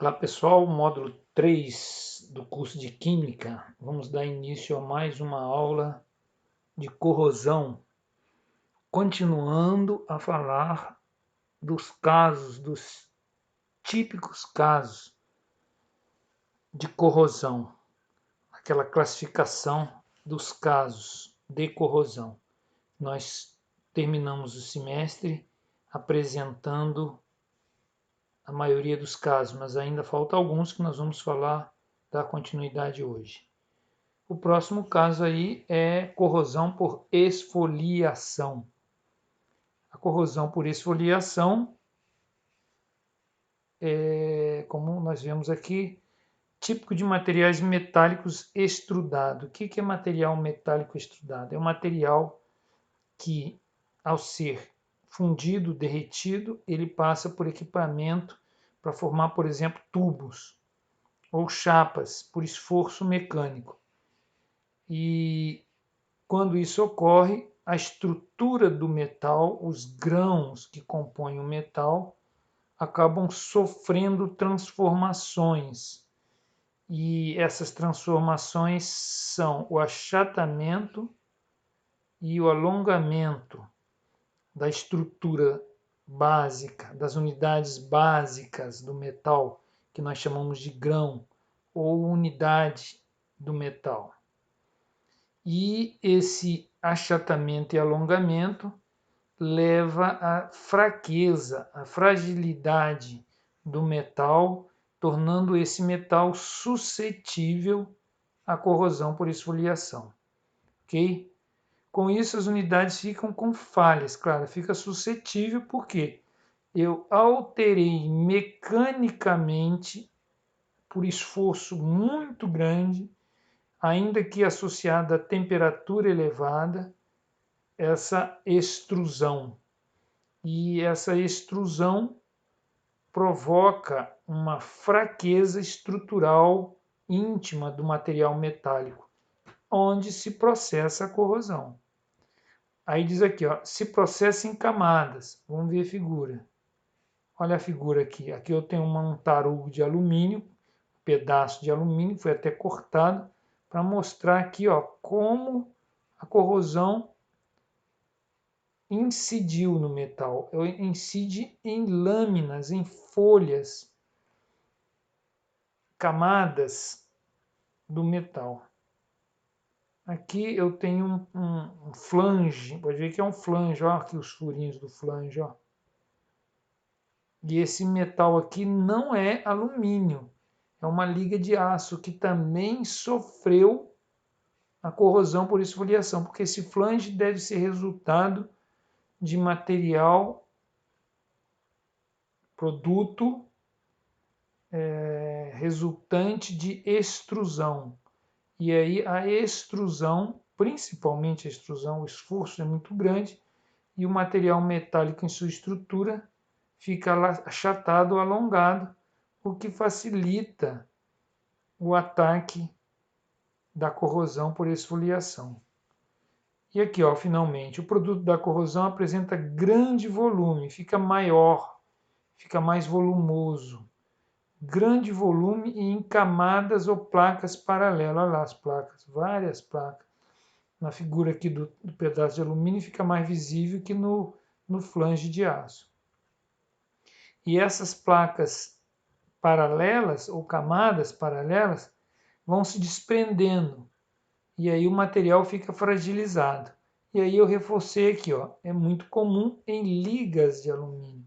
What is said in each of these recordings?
Olá pessoal, módulo 3 do curso de Química. Vamos dar início a mais uma aula de corrosão, continuando a falar dos casos, dos típicos casos de corrosão, aquela classificação dos casos de corrosão. Nós terminamos o semestre apresentando a maioria dos casos, mas ainda falta alguns que nós vamos falar da continuidade hoje. O próximo caso aí é corrosão por esfoliação. A corrosão por esfoliação é, como nós vemos aqui, típico de materiais metálicos extrudado. O que é material metálico extrudado? É um material que, ao ser fundido, derretido, ele passa por equipamento para formar, por exemplo, tubos ou chapas por esforço mecânico. E quando isso ocorre, a estrutura do metal, os grãos que compõem o metal, acabam sofrendo transformações. E essas transformações são o achatamento e o alongamento da estrutura básica, das unidades básicas do metal, que nós chamamos de grão, ou unidade do metal. E esse achatamento e alongamento leva à fraqueza, à fragilidade do metal, tornando esse metal suscetível à corrosão por esfoliação. Ok? Com isso, as unidades ficam com falhas. Claro, fica suscetível porque eu alterei mecanicamente, por esforço muito grande, ainda que associada a temperatura elevada, essa extrusão. E essa extrusão provoca uma fraqueza estrutural íntima do material metálico, onde se processa a corrosão. Aí diz aqui, ó, se processa em camadas. Vamos ver a figura. Olha a figura aqui. Aqui eu tenho um tarugo de alumínio, um pedaço de alumínio, foi até cortado, para mostrar aqui, ó, como a corrosão incidiu no metal, incide em lâminas, em folhas, camadas do metal. Aqui eu tenho um flange, pode ver que é um flange, ó, aqui os furinhos do flange, ó. E esse metal aqui não é alumínio, é uma liga de aço que também sofreu a corrosão por esfoliação, porque esse flange deve ser resultado de material, produto resultante de extrusão. E aí a extrusão, principalmente a extrusão, o esforço é muito grande e o material metálico em sua estrutura fica achatado ou alongado, o que facilita o ataque da corrosão por esfoliação. E aqui, ó, finalmente, o produto da corrosão apresenta grande volume, fica maior, fica mais volumoso. Grande volume e em camadas ou placas paralelas. Olha lá as placas, várias placas. Na figura aqui do pedaço de alumínio fica mais visível que no flange de aço. E essas placas paralelas ou camadas paralelas vão se desprendendo e aí o material fica fragilizado. E aí eu reforcei aqui, ó, é muito comum em ligas de alumínio,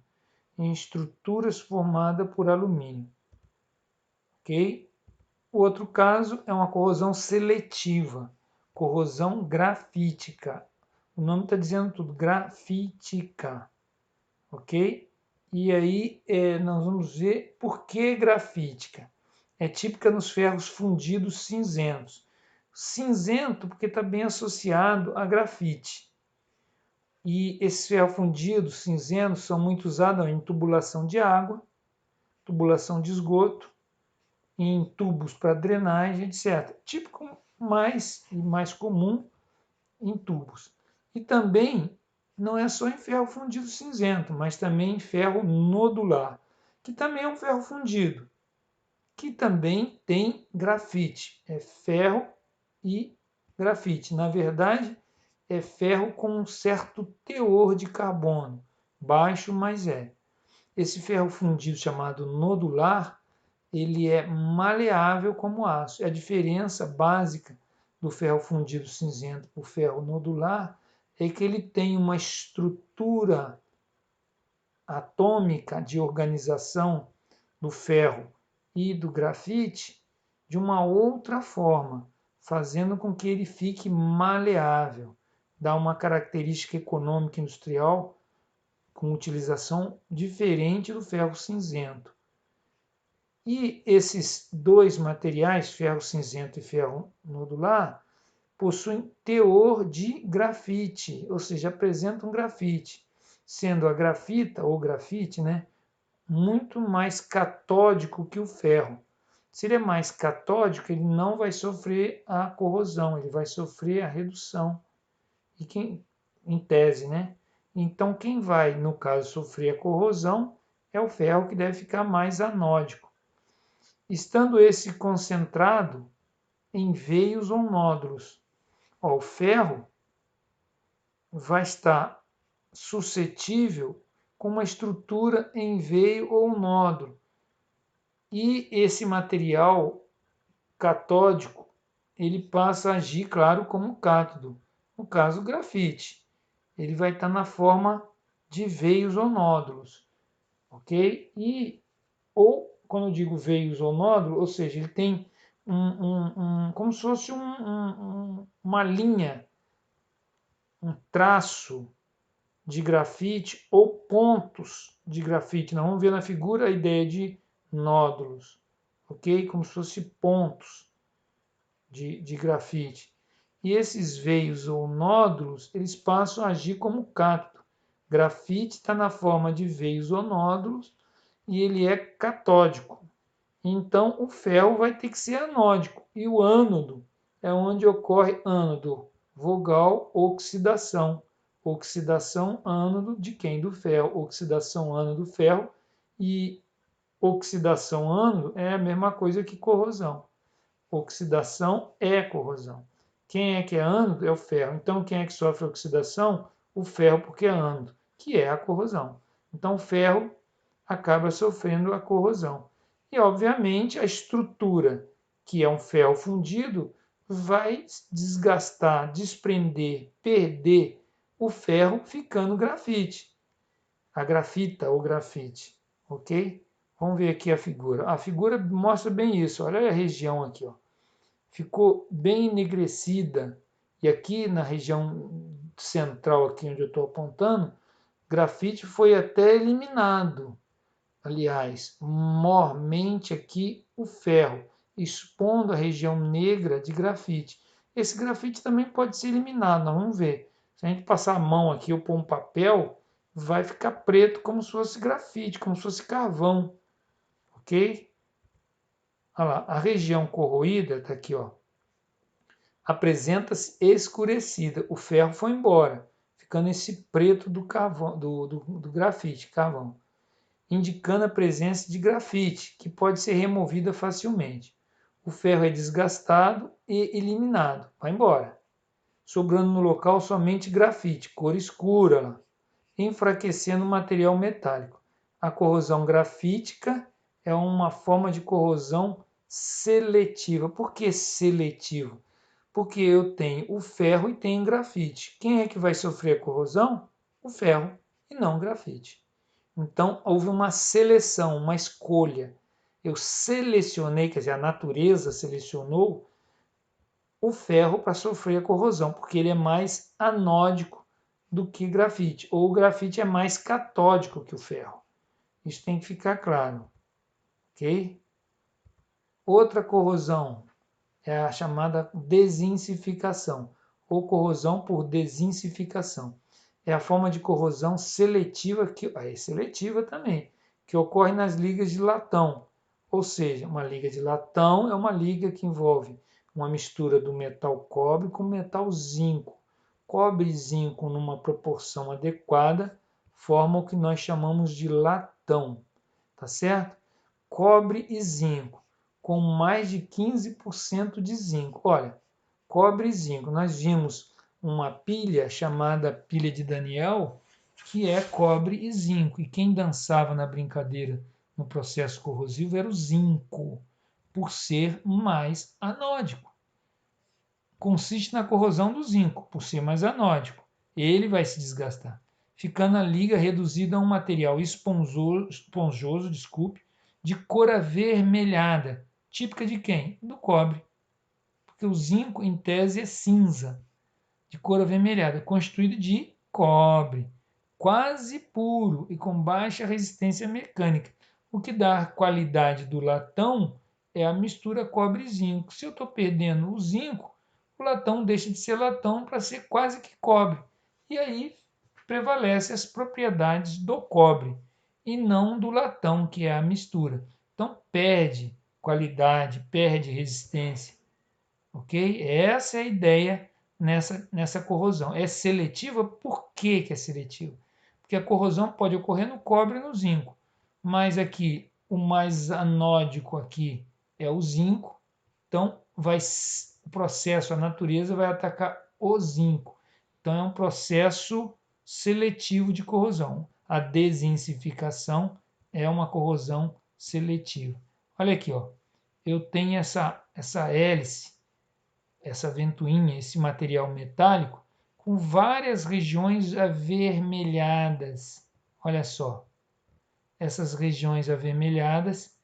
em estruturas formadas por alumínio. Ok? O outro caso é uma corrosão seletiva, corrosão grafítica. O nome está dizendo tudo, grafítica. Ok? E aí nós vamos ver por que grafítica. É típica nos ferros fundidos cinzentos. Cinzento porque está bem associado a grafite. E esses ferros fundidos cinzentos são muito usados em tubulação de água, tubulação de esgoto, em tubos para drenagem, etc. Típico mais comum em tubos. E também não é só em ferro fundido cinzento, mas também em ferro nodular, que também é um ferro fundido, que também tem grafite. É ferro e grafite. Na verdade, é ferro com um certo teor de carbono, baixo, mas é. Esse ferro fundido chamado nodular, ele é maleável como aço. A diferença básica do ferro fundido cinzento para o ferro nodular é que ele tem uma estrutura atômica de organização do ferro e do grafite de uma outra forma, fazendo com que ele fique maleável, dá uma característica econômica industrial com utilização diferente do ferro cinzento. E esses dois materiais, ferro cinzento e ferro nodular, possuem teor de grafite, ou seja, apresentam grafite, sendo a grafita ou grafite, né, muito mais catódico que o ferro. Se ele é mais catódico, ele não vai sofrer a corrosão, ele vai sofrer a redução. E quem, em tese, né? Então, quem vai, no caso, sofrer a corrosão é o ferro, que deve ficar mais anódico. Estando esse concentrado em veios ou nódulos. O ferro vai estar suscetível com uma estrutura em veio ou nódulo. E esse material catódico, ele passa a agir, claro, como cátodo. No caso, o grafite. Ele vai estar na forma de veios ou nódulos, ok? Ou, quando eu digo veios ou nódulo, ou seja, ele tem como se fosse uma linha, um traço de grafite ou pontos de grafite. Nós vamos ver na figura a ideia de nódulos, ok? Como se fosse pontos de grafite. E esses veios ou nódulos, eles passam a agir como cátodo. Grafite está na forma de veios ou nódulos e ele é catódico. Então, o ferro vai ter que ser anódico. E o ânodo é onde ocorre ânodo, vogal, oxidação. Oxidação ânodo de quem? Do ferro. Oxidação ânodo do ferro. E oxidação ânodo é a mesma coisa que corrosão. Oxidação é corrosão. Quem é que é ânodo? É o ferro. Então, quem é que sofre oxidação? O ferro, porque é ânodo, que é a corrosão. Então, o ferro acaba sofrendo a corrosão. E, obviamente, a estrutura, que é um ferro fundido, vai desgastar, desprender, perder o ferro, ficando grafite. A grafita ou grafite, ok? Vamos ver aqui a figura. A figura mostra bem isso. Olha a região aqui, ó. Ficou bem enegrecida. E aqui na região central, aqui onde eu estou apontando, grafite foi até eliminado. Aliás, mormente aqui o ferro, expondo a região negra de grafite. Esse grafite também pode ser eliminado, nós vamos ver. Se a gente passar a mão aqui ou pôr um papel, vai ficar preto como se fosse grafite, como se fosse carvão, ok? Olha lá, a região corroída, está aqui, ó, apresenta-se escurecida. O ferro foi embora, ficando esse preto do carvão, do grafite, carvão, indicando a presença de grafite, que pode ser removida facilmente. O ferro é desgastado e eliminado, vai embora, sobrando no local somente grafite, cor escura, enfraquecendo o material metálico. A corrosão grafítica é uma forma de corrosão seletiva. Por que seletiva? Porque eu tenho o ferro e tenho grafite. Quem é que vai sofrer a corrosão? O ferro e não o grafite. Então, houve uma seleção, uma escolha. Eu selecionei, quer dizer, a natureza selecionou o ferro para sofrer a corrosão, porque ele é mais anódico do que grafite, ou o grafite é mais catódico que o ferro. Isso tem que ficar claro, ok? Outra corrosão é a chamada desinsificação, ou corrosão por desinsificação. É a forma de corrosão seletiva, que é seletiva também, que ocorre nas ligas de latão. Ou seja, uma liga de latão é uma liga que envolve uma mistura do metal cobre com metal zinco. Cobre e zinco, numa proporção adequada, formam o que nós chamamos de latão, tá certo? Cobre e zinco. com mais de 15% de zinco. Olha, cobre e zinco. Nós vimos uma pilha chamada pilha de Daniel, que é cobre e zinco. E quem dançava na brincadeira no processo corrosivo era o zinco, por ser mais anódico. Consiste na corrosão do zinco, por ser mais anódico. Ele vai se desgastar, ficando a liga reduzida a um material esponjoso, de cor avermelhada, típica de quem? Do cobre. Porque o zinco, em tese, é cinza, de cor avermelhada, constituído de cobre, quase puro e com baixa resistência mecânica. O que dá a qualidade do latão é a mistura cobre-zinco. Se eu estou perdendo o zinco, o latão deixa de ser latão para ser quase que cobre. E aí prevalece as propriedades do cobre e não do latão, que é a mistura. Então perde qualidade, perde resistência. Ok? Essa é a ideia nessa corrosão. É seletiva? Por que é seletiva? Porque a corrosão pode ocorrer no cobre e no zinco. Mas aqui, o mais anódico aqui é o zinco. Então, o processo, a natureza vai atacar o zinco. Então, é um processo seletivo de corrosão. A desensificação é uma corrosão seletiva. Olha aqui, ó. Eu tenho essa hélice, essa ventoinha, esse material metálico, com várias regiões avermelhadas. Olha só, essas regiões avermelhadas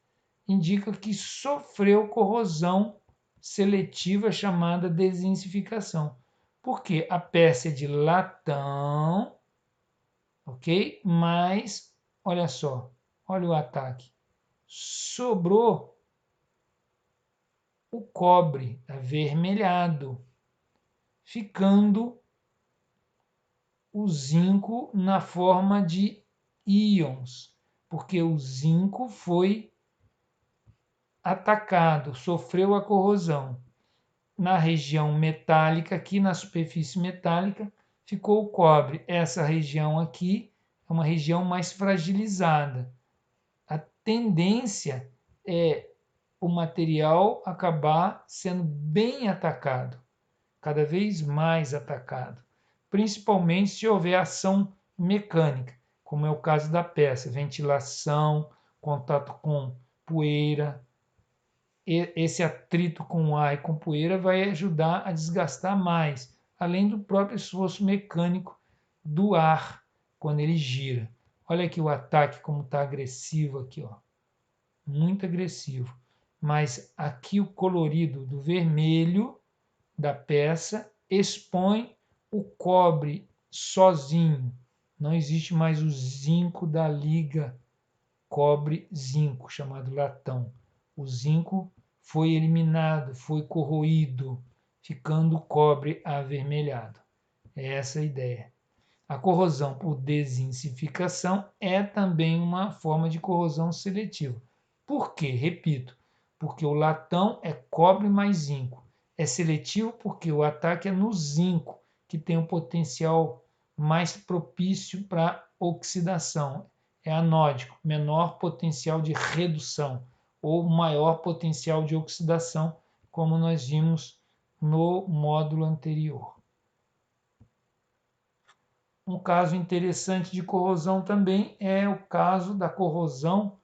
indicam que sofreu corrosão seletiva chamada desensificação. Porque a peça é de latão, ok? Mas, olha só, olha o ataque. Sobrou o cobre avermelhado, ficando o zinco na forma de íons, porque o zinco foi atacado, sofreu a corrosão. Na região metálica, aqui na superfície metálica, ficou o cobre. Essa região aqui é uma região mais fragilizada. A tendência é o material acabar sendo bem atacado, cada vez mais atacado, principalmente se houver ação mecânica, como é o caso da peça, ventilação, contato com poeira. Esse atrito com ar e com poeira vai ajudar a desgastar mais, além do próprio esforço mecânico do ar quando ele gira. Olha aqui o ataque como está agressivo aqui, ó. Muito agressivo. Mas aqui o colorido do vermelho da peça expõe o cobre sozinho. Não existe mais o zinco da liga cobre-zinco, chamado latão. O zinco foi eliminado, foi corroído, ficando o cobre avermelhado. É essa a ideia. A corrosão por desensificação é também uma forma de corrosão seletiva. Por quê? Repito, porque o latão é cobre mais zinco. É seletivo porque o ataque é no zinco, que tem um potencial mais propício para oxidação. É anódico, menor potencial de redução ou maior potencial de oxidação, como nós vimos no módulo anterior. Um caso interessante de corrosão também é o caso da corrosão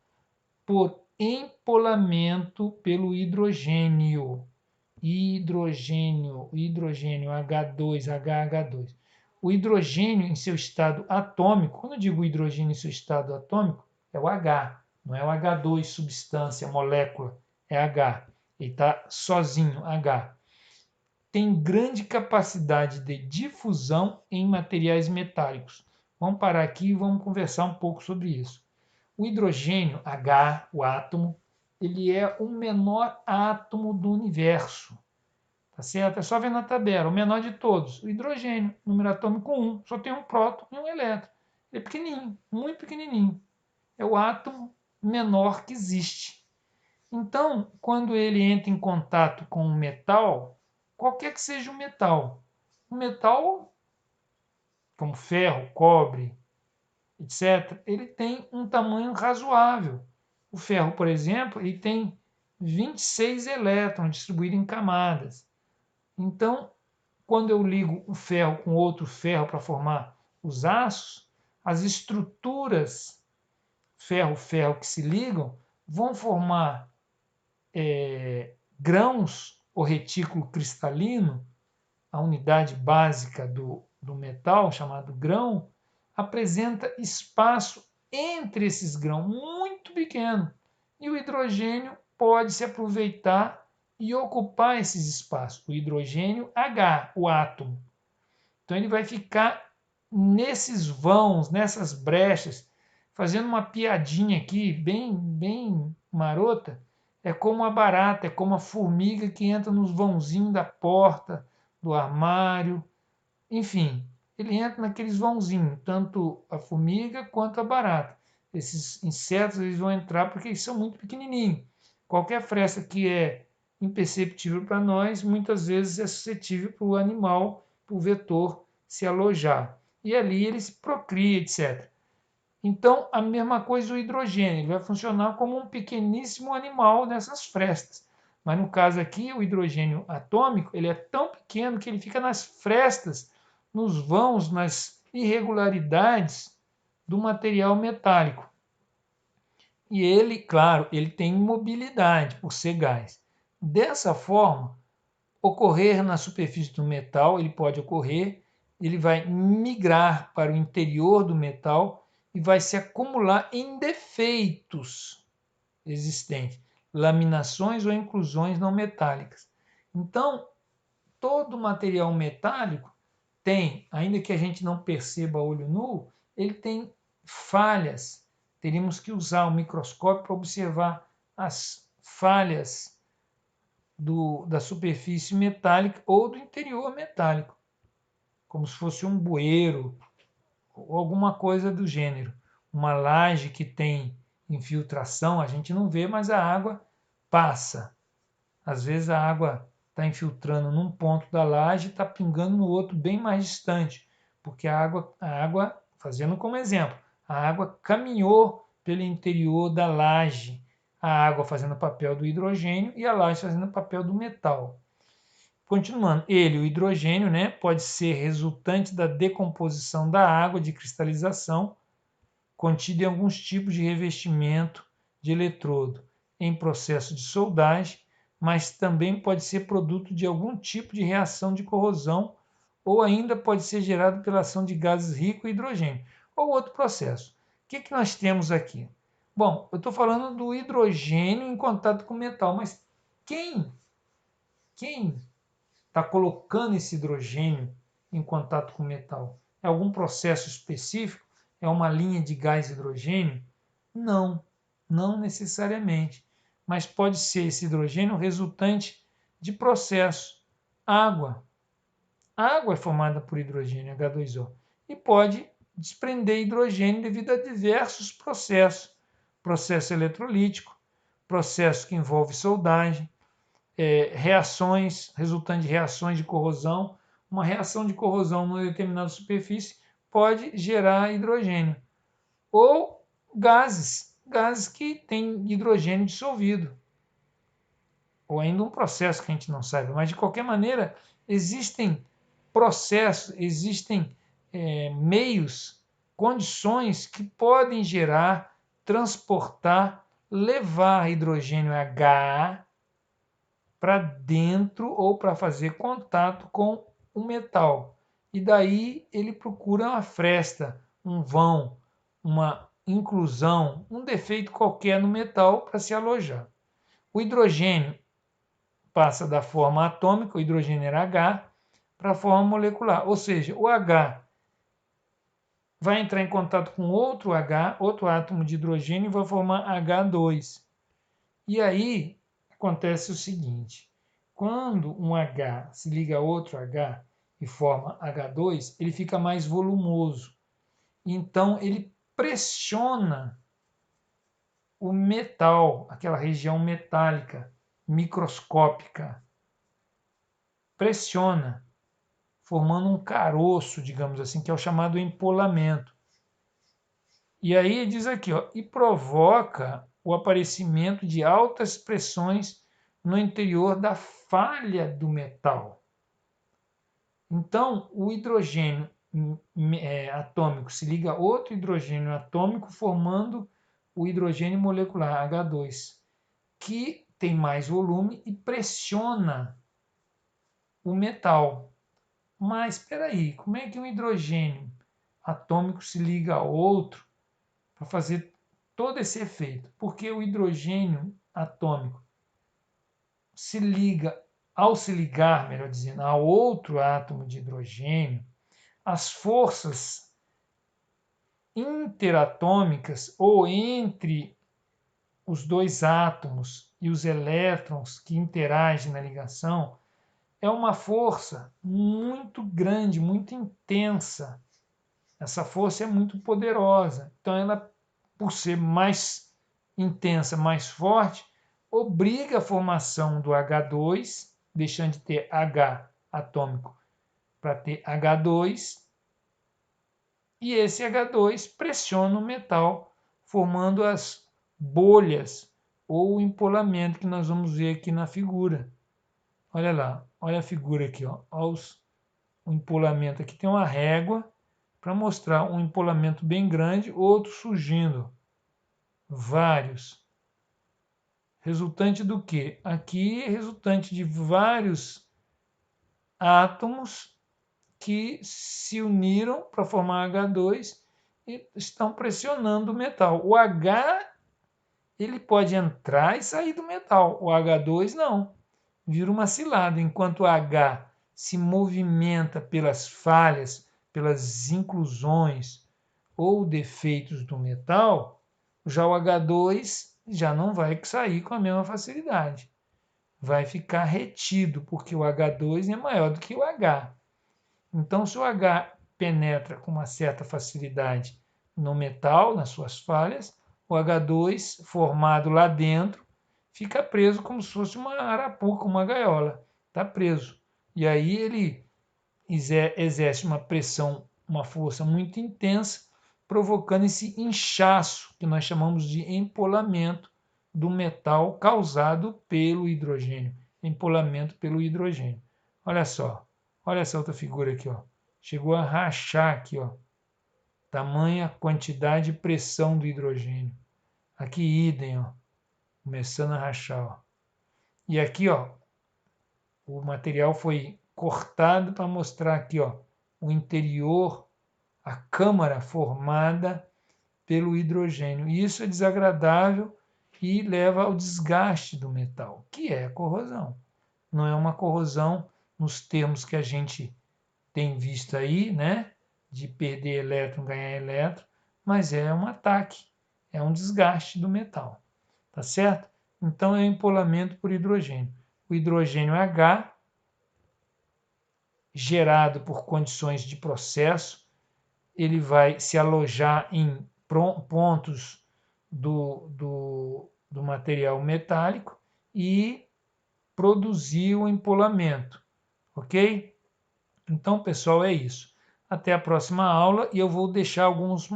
por empolamento pelo hidrogênio. Hidrogênio H2, HH2. O hidrogênio em seu estado atômico, quando eu digo hidrogênio em seu estado atômico, é o H, não é o H2, substância, molécula, é H. Ele está sozinho, H. Tem grande capacidade de difusão em materiais metálicos. Vamos parar aqui e vamos conversar um pouco sobre isso. O hidrogênio, H, o átomo, ele é o menor átomo do universo. Tá certo? É só ver na tabela, o menor de todos. O hidrogênio, número atômico 1, só tem um próton e um elétron. Ele é pequenininho, muito pequenininho. É o átomo menor que existe. Então, quando ele entra em contato com um metal, qualquer que seja o metal, como ferro, cobre, etc., ele tem um tamanho razoável. O ferro, por exemplo, ele tem 26 elétrons distribuídos em camadas. Então, quando eu ligo o ferro com outro ferro para formar os aços, as estruturas ferro-ferro que se ligam vão formar grãos ou retículo cristalino, a unidade básica do metal, chamado grão, apresenta espaço entre esses grãos, muito pequeno. E o hidrogênio pode se aproveitar e ocupar esses espaços. O hidrogênio H, o átomo. Então ele vai ficar nesses vãos, nessas brechas, fazendo uma piadinha aqui, bem marota. É como a barata, é como a formiga que entra nos vãozinhos da porta, do armário, enfim, ele entra naqueles vãozinhos, tanto a formiga quanto a barata. Esses insetos eles vão entrar porque eles são muito pequenininhos. Qualquer fresta que é imperceptível para nós, muitas vezes é suscetível para o animal, para o vetor se alojar. E ali ele se procria, etc. Então, a mesma coisa o hidrogênio, ele vai funcionar como um pequeníssimo animal nessas frestas. Mas no caso aqui, o hidrogênio atômico, ele é tão pequeno que ele fica nas frestas, nos vãos, nas irregularidades do material metálico. E ele, claro, ele tem mobilidade por ser gás. Dessa forma, ocorrer na superfície do metal, ele pode ocorrer, ele vai migrar para o interior do metal e vai se acumular em defeitos existentes, laminações ou inclusões não metálicas. Então, todo material metálico tem, ainda que a gente não perceba a olho nu, ele tem falhas. Teríamos que usar o microscópio para observar as falhas da superfície metálica ou do interior metálico, como se fosse um bueiro ou alguma coisa do gênero. Uma laje que tem infiltração, a gente não vê, mas a água passa. Às vezes a água está infiltrando num ponto da laje e está pingando no outro bem mais distante, porque a água, fazendo como exemplo, a água caminhou pelo interior da laje, a água fazendo o papel do hidrogênio e a laje fazendo o papel do metal. Continuando, ele, o hidrogênio, né, pode ser resultante da decomposição da água de cristalização contida em alguns tipos de revestimento de eletrodo em processo de soldagem, mas também pode ser produto de algum tipo de reação de corrosão ou ainda pode ser gerado pela ação de gases ricos em hidrogênio ou outro processo. O que nós temos aqui? Bom, eu estou falando do hidrogênio em contato com metal, mas quem está colocando esse hidrogênio em contato com o metal? É algum processo específico? É uma linha de gás hidrogênio? Não, não necessariamente. Mas pode ser esse hidrogênio resultante de processo. Água. A água é formada por hidrogênio, H2O, e pode desprender hidrogênio devido a diversos processos. Processo eletrolítico, processo que envolve soldagem, reações, resultante de reações de corrosão. Uma reação de corrosão numa determinada superfície pode gerar hidrogênio. Ou gases que têm hidrogênio dissolvido. Ou ainda um processo que a gente não sabe. Mas, de qualquer maneira, existem processos, existem meios, condições que podem gerar, transportar, levar hidrogênio H para dentro ou para fazer contato com o metal. E daí ele procura uma fresta, um vão, uma inclusão, um defeito qualquer no metal para se alojar. O hidrogênio passa da forma atômica, o hidrogênio era H, para a forma molecular. Ou seja, o H vai entrar em contato com outro H, outro átomo de hidrogênio, e vai formar H2. E aí acontece o seguinte: quando um H se liga a outro H e forma H2, ele fica mais volumoso. Então ele pressiona o metal, aquela região metálica, microscópica. Pressiona, formando um caroço, digamos assim, que é o chamado empolamento. E aí diz aqui, ó, e provoca o aparecimento de altas pressões no interior da falha do metal. Então, o hidrogênio atômico se liga a outro hidrogênio atômico, formando o hidrogênio molecular H2, que tem mais volume e pressiona o metal. Mas espera aí, como é que um hidrogênio atômico se liga a outro para fazer todo esse efeito? Porque o hidrogênio atômico se liga, ao se ligar, melhor dizendo, a outro átomo de hidrogênio, as forças interatômicas ou entre os dois átomos e os elétrons que interagem na ligação é uma força muito grande, muito intensa. Essa força é muito poderosa. Então, ela, por ser mais intensa, mais forte, obriga a formação do H2, deixando de ter H atômico para ter H2, e esse H2 pressiona o metal, formando as bolhas ou o empolamento que nós vamos ver aqui na figura. Olha lá, olha a figura aqui, ó. Olha o empolamento. Aqui tem uma régua para mostrar um empolamento bem grande, outro surgindo. Vários. Resultante do quê? Aqui é resultante de vários átomos que se uniram para formar H2 e estão pressionando o metal. O H ele pode entrar e sair do metal, o H2 não. Vira uma cilada, enquanto o H se movimenta pelas falhas, pelas inclusões ou defeitos do metal, já o H2 já não vai sair com a mesma facilidade. Vai ficar retido, porque o H2 é maior do que o H. Então, se o H penetra com uma certa facilidade no metal, nas suas falhas, o H2 formado lá dentro fica preso como se fosse uma arapuca, uma gaiola. Está preso. E aí ele exerce uma pressão, uma força muito intensa, provocando esse inchaço, que nós chamamos de empolamento do metal causado pelo hidrogênio. Empolamento pelo hidrogênio. Olha essa outra figura aqui, ó. Chegou a rachar aqui, ó. Tamanha quantidade e pressão do hidrogênio. Aqui idem, ó. Começando a rachar, ó. E aqui, ó, o material foi cortado para mostrar aqui, ó, o interior, a câmara formada pelo hidrogênio. E isso é desagradável e leva ao desgaste do metal, que é a corrosão. Não é uma corrosão nos termos que a gente tem visto aí, né? De perder elétron, ganhar elétron, mas é um ataque, é um desgaste do metal, tá certo? Então é um empolamento por hidrogênio. O hidrogênio H, gerado por condições de processo, ele vai se alojar em pontos do material metálico e produzir o empolamento, ok? Então, pessoal, é isso. Até a próxima aula e eu vou deixar alguns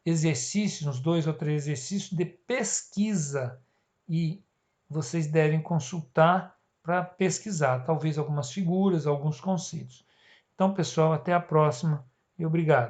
exercícios, uns 2 ou 3 exercícios de pesquisa e vocês devem consultar para pesquisar, talvez algumas figuras, alguns conceitos. Então, pessoal, até a próxima e obrigado.